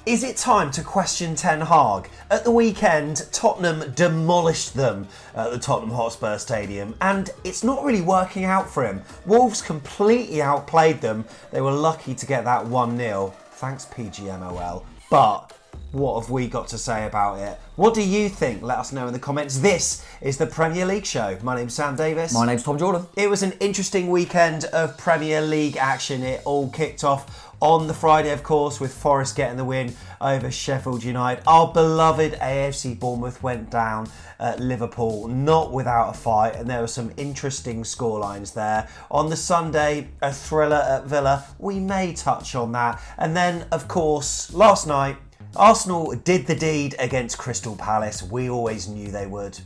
Is it time to question Ten Hag? At the weekend, Tottenham demolished them at the Tottenham Hotspur Stadium, and it's not really working out for him. Wolves completely outplayed them. They were lucky to get that 1-0. Thanks, PGMOL. But what have we got to say about it? What do you think? Let us know in the comments. This is the Premier League Show. My name's Sam Davis. My name's Tom Jordan. It was an interesting weekend of Premier League action. It all kicked off on the Friday, of course, with Forest getting the win over Sheffield United. Our beloved AFC Bournemouth went down at Liverpool, not without a fight, and there were some interesting scorelines there. On the Sunday, a thriller at Villa. We may touch on that. And then, of course, last night, Arsenal did the deed against Crystal Palace. We always knew they would.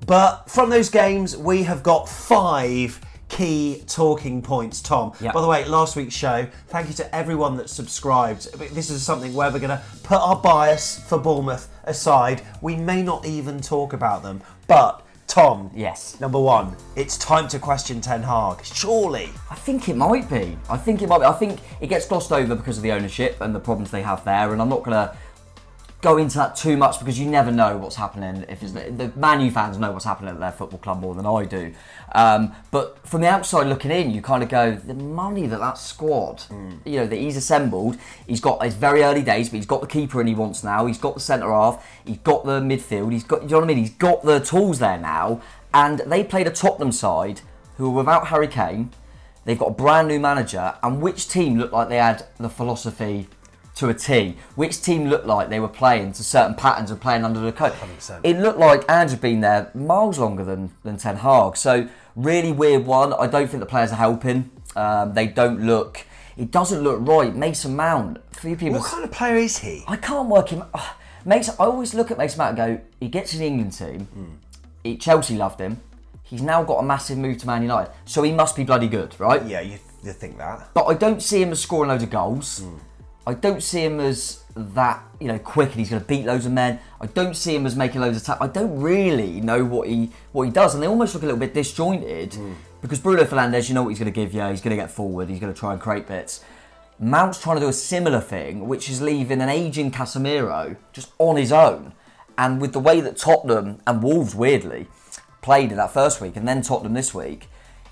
But from those games, we have got 5 key talking points, Tom. Yep. By the way, last week's show, thank you to everyone that subscribed. This is something where we're going to put our bias for Bournemouth aside. We may not even talk about them. But, Tom, yes. Number 1, it's time to question Ten Hag. Surely. I think it might be. I think it gets glossed over because of the ownership and the problems they have there, and I'm not going to go into that too much because you never know what's happening. If it's the Man U fans know what's happening at their football club more than I do. But from the outside looking in, you kind of go, the money that squad, that he's assembled, he's got, it's very early days, but he's got the keeper in he wants now, he's got the centre half, he's got the midfield, he's got, you know what I mean? He's got the tools there now, and they played a Tottenham side who are without Harry Kane. They've got a brand new manager, and which team looked like they had the philosophy to a T? Which team looked like they were playing to certain patterns and playing under the coach? 100%. It looked like Ange had been there miles longer than Ten Hag. So really weird one. I don't think the players are helping. They don't look. It doesn't look right. Mason Mount. What kind of player is he? I can't work him. I always look at Mason Mount and go, he gets in the England team. Chelsea loved him. He's now got a massive move to Man United. So he must be bloody good, right? Yeah, you think that. But I don't see him as scoring loads of goals. I don't see him as that, quick and he's going to beat loads of men. I don't see him as making loads of I don't really know what he does, and they almost look a little bit disjointed because Bruno Fernandes, you know what he's going to give you. He's going to get forward. He's going to try and create bits. Mount's trying to do a similar thing, which is leaving an ageing Casemiro just on his own. And with the way that Tottenham and Wolves weirdly played in that first week, and then Tottenham this week,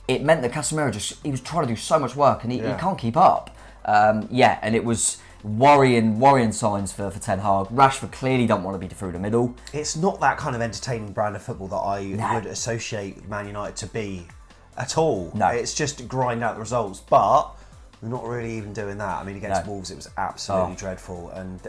it meant that Casemiro he was trying to do so much work, and he can't keep up. And it was worrying signs for Ten Hag. Rashford clearly don't want to be through the middle. It's not that kind of entertaining brand of football that I would associate Man United to be at all. No. It's just grind out the results, but we're not really even doing that. I mean, against Wolves, it was absolutely dreadful, and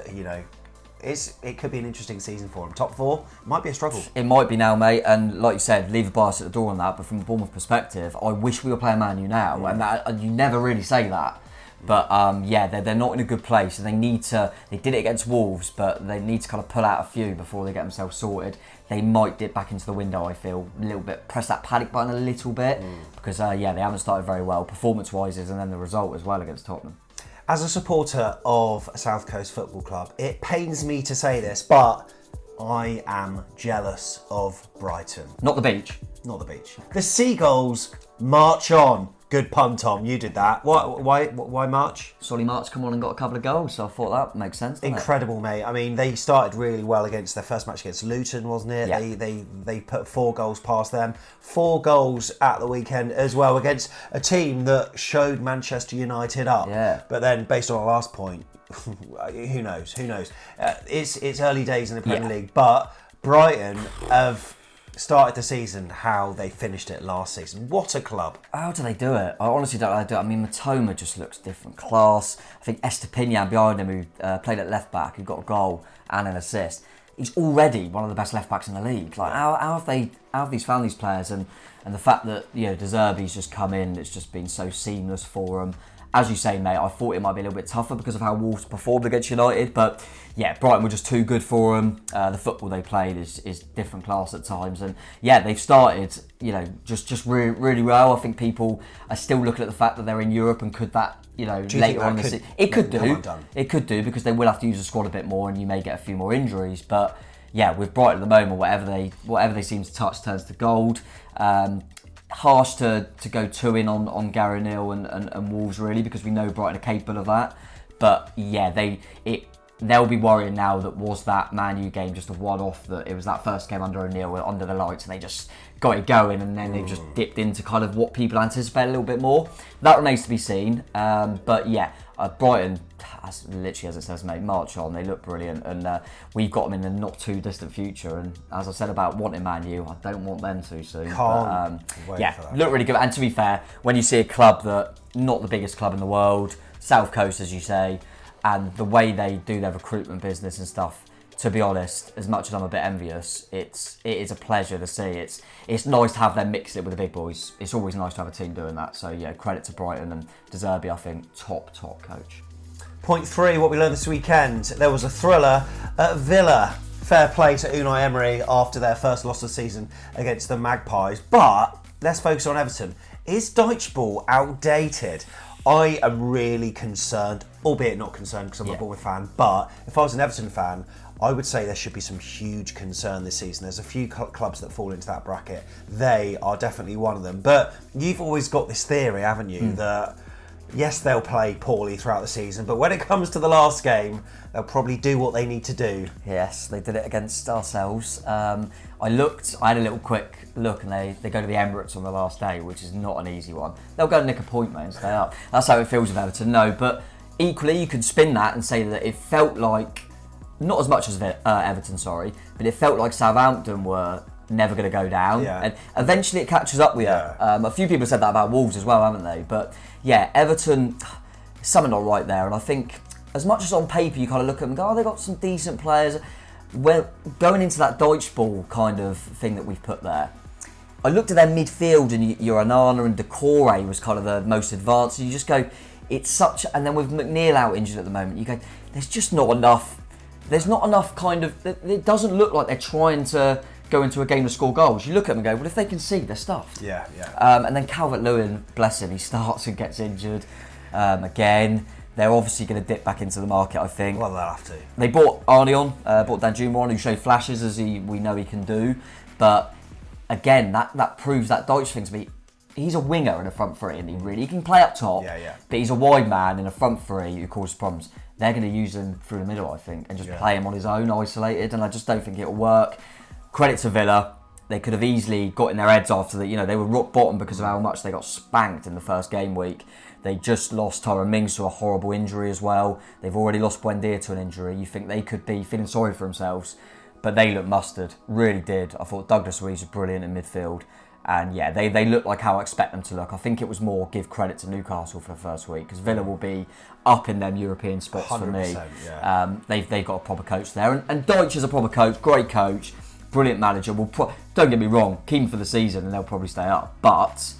it could be an interesting season for them. Top 4 might be a struggle. It might be now, mate, and like you said, leave a bias at the door on that, but from the Bournemouth perspective, I wish we were playing Man U now, and you never really say that. But they're not in a good place, and they did it against Wolves, but they need to kind of pull out a few before they get themselves sorted. They might dip back into the window, I feel, a little bit, press that panic button a little bit, because they haven't started very well, performance-wise, and then the result as well against Tottenham. As a supporter of South Coast Football Club, it pains me to say this, but I am jealous of Brighton. Not the beach. Not the beach. The Seagulls march on. Good pun, Tom. You did that. Why march? Solly March come on and got a couple of goals, so I thought that makes sense. Incredible, mate. I mean, they started really well against their first match against Luton, wasn't it? Yeah. They put 4 goals past them. 4 goals at the weekend as well against a team that showed Manchester United up. Yeah. But then, based on our last point, who knows? It's early days in the Premier League, but Brighton have started the season how they finished it last season. What a club. How do they do it? I honestly don't know how they do it. I mean, Matoma just looks different class. I think Estepinian behind him, who played at left back, who got a goal and an assist. He's already one of the best left backs in the league. Like, how have these found these players? And the fact that De Zerbi's just come in, it's just been so seamless for them. As you say, mate, I thought it might be a little bit tougher because of how Wolves performed against United, but Brighton were just too good for them. The football they played is different class at times, and they've started, just really well. I think people are still looking at the fact that they're in Europe, and could that, later on in the season, it could do because they will have to use the squad a bit more, and you may get a few more injuries. But with Brighton at the moment, whatever they seem to touch turns to gold. Harsh to go 2-in on Gary Neal and Wolves, really, because we know Brighton are capable of that. But they'll be worrying now that was that Man U game just a one-off, that it was that first game under O'Neill under the lights and they just got it going and then they've just dipped into kind of what people anticipate a little bit more. That remains to be seen. But yeah, Brighton, literally as it says, mate, march on. They look brilliant and we've got them in the not too distant future. And as I said about wanting Man U, I don't want them too soon. Look really good. And to be fair, when you see a club that, not the biggest club in the world, South Coast as you say, and the way they do their recruitment business and stuff, to be honest, as much as I'm a bit envious, it is a pleasure to see. It's nice to have them mix it with the big boys. It's always nice to have a team doing that. So yeah, credit to Brighton and De Zerbi, I think, top coach. Point 3, what we learned this weekend. There was a thriller at Villa. Fair play to Unai Emery after their first loss of the season against the Magpies. But let's focus on Everton. Is DYCHE-BALL outdated? I am really concerned, albeit not concerned because I'm a Bournemouth fan, but if I was an Everton fan, I would say there should be some huge concern this season. There's a few clubs that fall into that bracket. They are definitely one of them. But you've always got this theory, haven't you, that yes, they'll play poorly throughout the season, but when it comes to the last game, they'll probably do what they need to do. Yes, they did it against ourselves. I had a little quick look, and they go to the Emirates on the last day, which is not an easy one. They'll go to nick a point, mate, and stay up. That's how it feels with Everton, no. But equally, you could spin that and say that it felt like, not as much as Everton, but it felt like Southampton were never going to go down. Yeah. And eventually it catches up with you. A few people said that about Wolves as well, haven't they? But yeah, Everton, something not right there. And I think as much as on paper you kind of look at them and go, oh, they've got some decent players. Well, going into that DYCHE-BALL kind of thing that we've put there, I looked at their midfield and your Onana and Decore was kind of the most advanced. And you just go, it's such... And then with McNeil out injured at the moment, you go, there's just not enough... There's not enough kind of... It doesn't look like they're trying to go into a game to score goals. You look at them and go, well, if they can see, they're stuffed. Yeah. And then Calvert-Lewin, bless him, he starts and gets injured again. They're obviously going to dip back into the market, I think. Well, they'll have to. They bought Arnie on, bought Danjuma on, who showed flashes as we know he can do. But again, that proves that Dyche thing to me. He's a winger in a front three, and he can play up top. Yeah. But he's a wide man in a front three who causes problems. They're going to use him through the middle, I think, and just play him on his own, isolated. And I just don't think it'll work. Credit to Villa. They could have easily got in their heads after that. They were rock bottom because of how much they got spanked in the first game week. They just lost Tyrone Mings to a horrible injury as well. They've already lost Buendia to an injury. You think they could be feeling sorry for themselves, but they look mustard. Really did. I thought Douglas Luiz was brilliant in midfield. And yeah, they look like how I expect them to look. I think it was more give credit to Newcastle for the first week, because Villa will be up in them European spots for me. Yeah. They've got a proper coach there. And Dyche is a proper coach, great coach, brilliant manager. Don't get me wrong, keen for the season and they'll probably stay up. But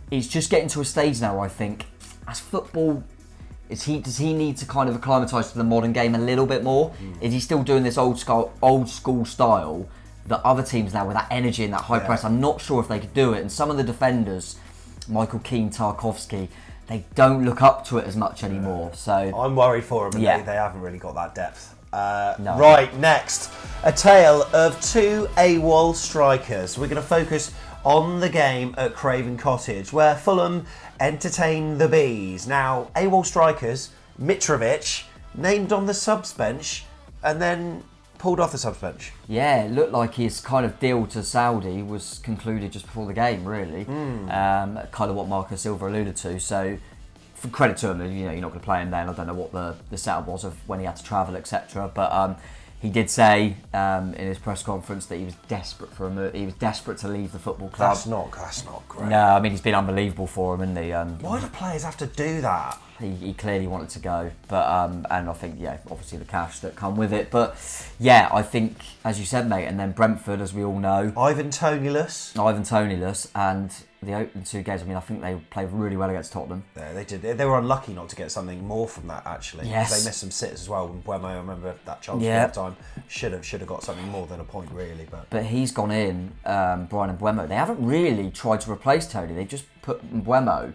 it's just getting to a stage now where I think, as football, does he need to kind of acclimatise to the modern game a little bit more? Is he still doing this old school style that other teams now with that energy and that high press? I'm not sure if they could do it. And some of the defenders, Michael Keane, Tarkowski, they don't look up to it as much anymore. So I'm worried for them. And they haven't really got that depth. No. Right, next, a tale of two AWOL strikers. We're going to focus on the game at Craven Cottage, where Fulham entertain the Bees. Now, AWOL strikers, Mitrovic, named on the subs bench and then pulled off the subs bench. Yeah, it looked like his kind of deal to Saudi was concluded just before the game, really. Kind of what Marco Silva alluded to. So, for credit to him, you're not going to play him then. I don't know what the setup was of when he had to travel, etc. But he did say in his press conference that he was desperate he was desperate to leave the football club. That's not great. No, I mean, he's been unbelievable for him, isn't he? Why do players have to do that? He clearly wanted to go, but and I think obviously the cash that come with it. But yeah, I think, as you said, mate, and then Brentford, as we all know, Ivan Toney-less, and the opening two games. I mean, I think they played really well against Tottenham. Yeah, they did. They were unlucky not to get something more from that, actually. Yes, they missed some sitters as well. When I remember that chance for time, should have got something more than a point, really. But he's gone in, Brian Mbeumo. They haven't really tried to replace Tony. They just put Mbeumo,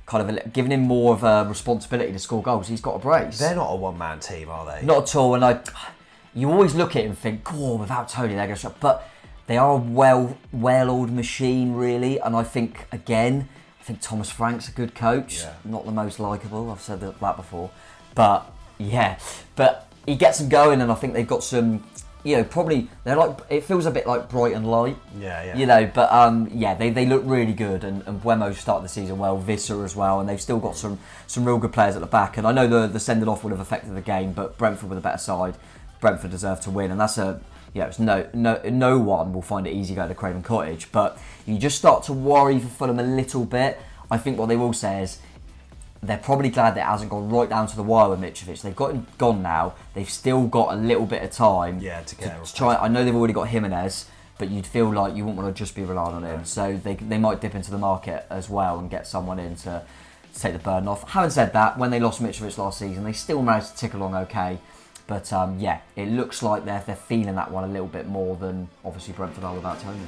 kind of giving him more of a responsibility to score goals. He's got a brace. They're not a one-man team, are they? Not at all. And you always look at him and think, "God, without Tony, they're going to." But they are a well-oiled machine, really. And I think Thomas Frank's a good coach. Yeah. Not the most likeable. I've said that before. But yeah, but he gets them going, and I think they've got some. Probably they're like, it feels a bit like Brighton light. Yeah. But they look really good, and Buemo started the season well, Visser as well, and they've still got some real good players at the back. And I know the sending off would have affected the game, but Brentford were the better side. Brentford deserved to win, and that's it's no one will find it easy going to Craven Cottage, but you just start to worry for Fulham a little bit. I think what they will say is, they're probably glad that it hasn't gone right down to the wire with Mitrovic. They've got him gone now. They've still got a little bit of time to try. I know they've already got Jimenez, but you'd feel like you wouldn't want to just be relying on him. So they might dip into the market as well and get someone in to take the burden off. Having said that, when they lost Mitrovic last season, they still managed to tick along okay. But it looks like they're feeling that one a little bit more than obviously Brentford are without Tony.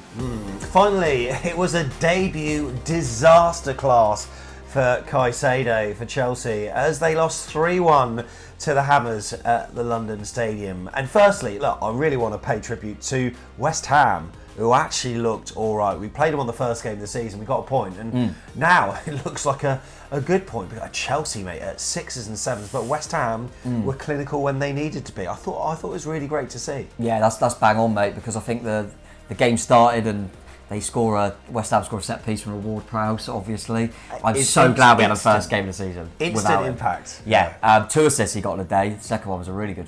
Finally, it was a debut disaster class for CAICEDO for Chelsea as they lost 3-1 to the Hammers at the London Stadium. And firstly, look, I really want to pay tribute to West Ham, who actually looked all right. We played them on the first game of the season, we got a point, and now it looks like a good point. We got Chelsea, mate, at 6s and 7s, but West Ham were clinical when they needed to be. I thought it was really great to see. Yeah, that's bang on, mate, because I think the game started and West Ham score a set piece from Ward-Prowse, obviously. I'm so glad we had the first game of the season. Instant impact. Yeah, 2 assists he got in a day. The second one was a really good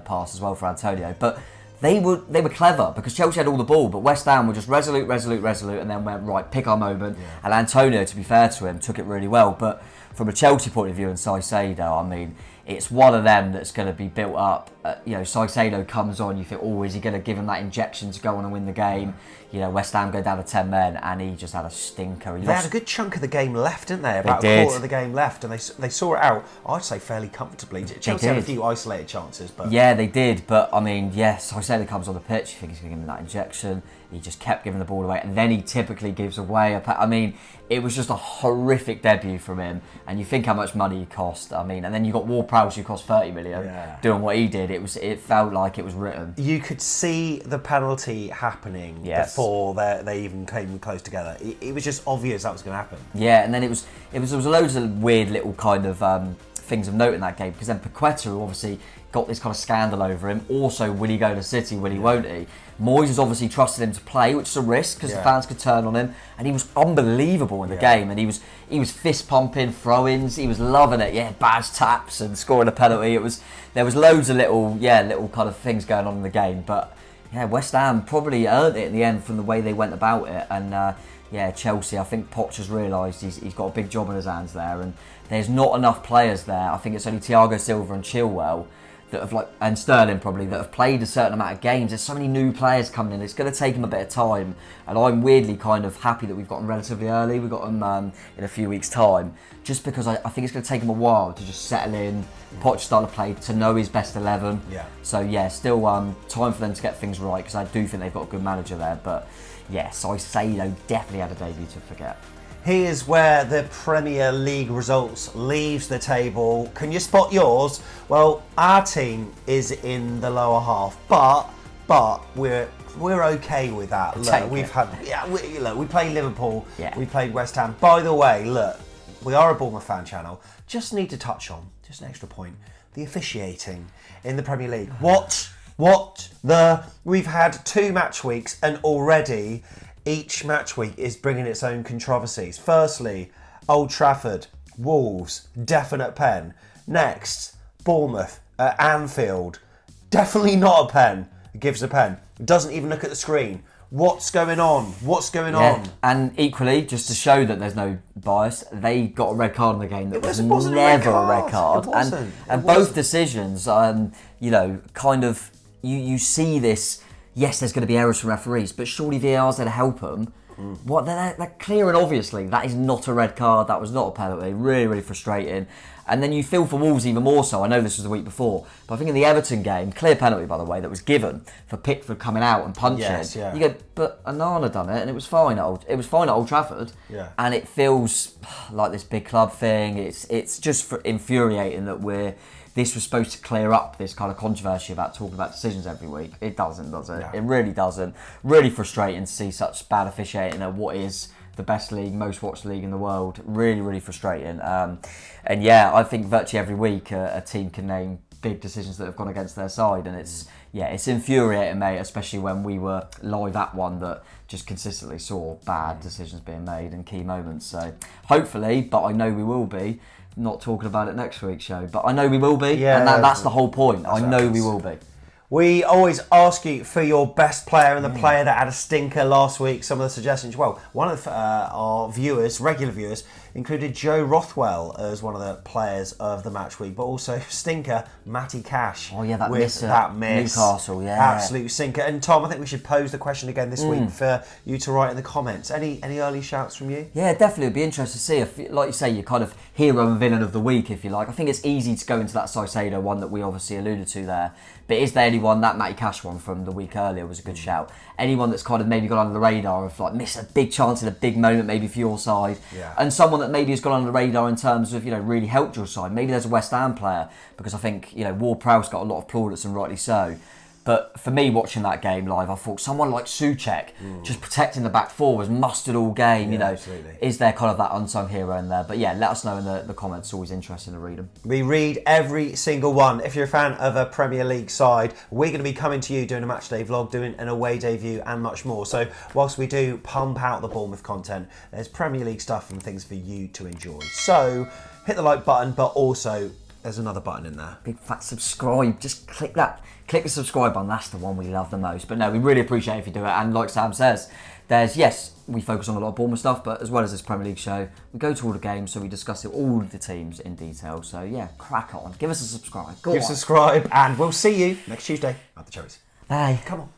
pass as well for Antonio. But they were clever because Chelsea had all the ball, but West Ham were just resolute, and then went, right, pick our moment. Yeah. And Antonio, to be fair to him, took it really well. But from a Chelsea point of view and CAICEDO, I mean, it's one of them that's going to be built up. CAICEDO comes on, you think, is he going to give him that injection to go on and win the game? West Ham go down to 10 men, and he just had a stinker. They had a good chunk of the game left, didn't they? About a quarter of the game left, and they saw it out, I'd say, fairly comfortably. Chelsea had a few isolated chances, but... Yeah, they did, but, I mean, CAICEDO comes on the pitch, you think he's going to give him that injection. He just kept giving the ball away, and then he typically gives away it was just a horrific debut from him, and you think how much money he cost. And then you got Ward-Prowse, who cost 30 million, doing what he did. It felt like it was written. You could see the penalty happening before they even came close together. It was just obvious that was going to happen. Yeah, and then there was loads of weird little kind of things of note in that game, because then Paqueta, who obviously got this kind of scandal over him, also, will he go to City, will he, won't he? Moyes has obviously trusted him to play, which is a risk because the fans could turn on him, and he was unbelievable in the game, and he was fist pumping, throw-ins, he was loving it, badge taps and scoring a penalty. There was loads of little kind of things going on in the game, but West Ham probably earned it in the end from the way they went about it, and Chelsea, I think Poch has realised he's got a big job in his hands there, and there's not enough players there. I think it's only Thiago Silva and Chilwell that have and Sterling probably, that have played a certain amount of games. There's so many new players coming in. It's going to take them a bit of time, and I'm weirdly kind of happy that we've got them relatively early. We've got them in a few weeks' time, just because I think it's going to take them a while to just settle in, Poch style of play, to know his best 11. So still time for them to get things right, because I do think they've got a good manager there. But CAICEDO definitely had a debut to forget. Here's where the Premier League results leaves the table. Can you spot yours? Well, our team is in the lower half, but we're okay with that. Look, we played Liverpool, we played West Ham. By the way, look, we are a Bournemouth fan channel. Just need to touch on, just an extra point, the officiating in the Premier League. We've had 2 match weeks, and already each match week is bringing its own controversies. Firstly, Old Trafford, Wolves, definite pen. Next, Bournemouth at Anfield, definitely not a pen. Gives a pen. Doesn't even look at the screen. What's going on? And equally, just to show that there's no bias, they got a red card in the game that was never a red card. It wasn't. And both decisions, kind of, you see this. Yes, there's going to be errors from referees, but surely VAR's there to help them. They're clear and obviously that is not a red card. That was not a penalty. Really, really frustrating. And then you feel for Wolves even more so. I know this was the week before, but I think in the Everton game, clear penalty by the way, that was given for Pickford coming out and punching. You go, but Onana done it, and it was fine at Old Trafford. And it feels like this big club thing. It's just infuriating that this was supposed to clear up this kind of controversy about talking about decisions every week. It doesn't, does it? No. It really doesn't. Really frustrating to see such bad officiating at what is the best league, most watched league in the world. Really, really frustrating. I think virtually every week a team can name big decisions that have gone against their side, and it's infuriating, mate, especially when we were live at one that just consistently saw bad decisions being made in key moments. So hopefully, but I know we will be, not talking about it next week's show, but I know we will be, and that's the whole point. I know we will be. We always ask you for your best player and the player that had a stinker last week. Some of the suggestions, well, one of our viewers, regular viewers, included Joe Rothwell as one of the players of the match week, but also stinker Matty Cash. Oh yeah, that miss Newcastle, yeah, absolute stinker. And Tom, I think we should pose the question again this week for you to write in the comments. Any early shouts from you? Yeah, definitely. It'd be interesting to see if, like you say, you're kind of hero and villain of the week, if you like. I think it's easy to go into that CAICEDO one that we obviously alluded to there. But is there anyone, that Matty Cash one from the week earlier was a good shout. Anyone that's kind of maybe got under the radar of like missed a big chance in a big moment maybe for your side. Yeah. And someone that maybe has gone under the radar in terms of, really helped your side. Maybe there's a West Ham player, because I think, Ward-Prowse got a lot of plaudits and rightly so. But for me, watching that game live, I thought someone like Souček, just protecting the back four, was mustered all game. Absolutely. Is there kind of that unsung hero in there? But yeah, let us know in the comments. It's always interesting to read them. We read every single one. If you're a fan of a Premier League side, we're going to be coming to you doing a match day vlog, doing an away day view and much more. So whilst we do pump out the Bournemouth content, there's Premier League stuff and things for you to enjoy. So hit the like button, but also there's another button in there. Big fat subscribe. Just click that. Click the subscribe button. That's the one we love the most. But no, we really appreciate if you do it. And like Sam says, we focus on a lot of Bournemouth stuff, but as well as this Premier League show, we go to all the games, so we discuss all of the teams in detail. So yeah, crack on. Give us a subscribe. Give us a subscribe, and we'll see you next Tuesday at the Cherries. Bye. Come on.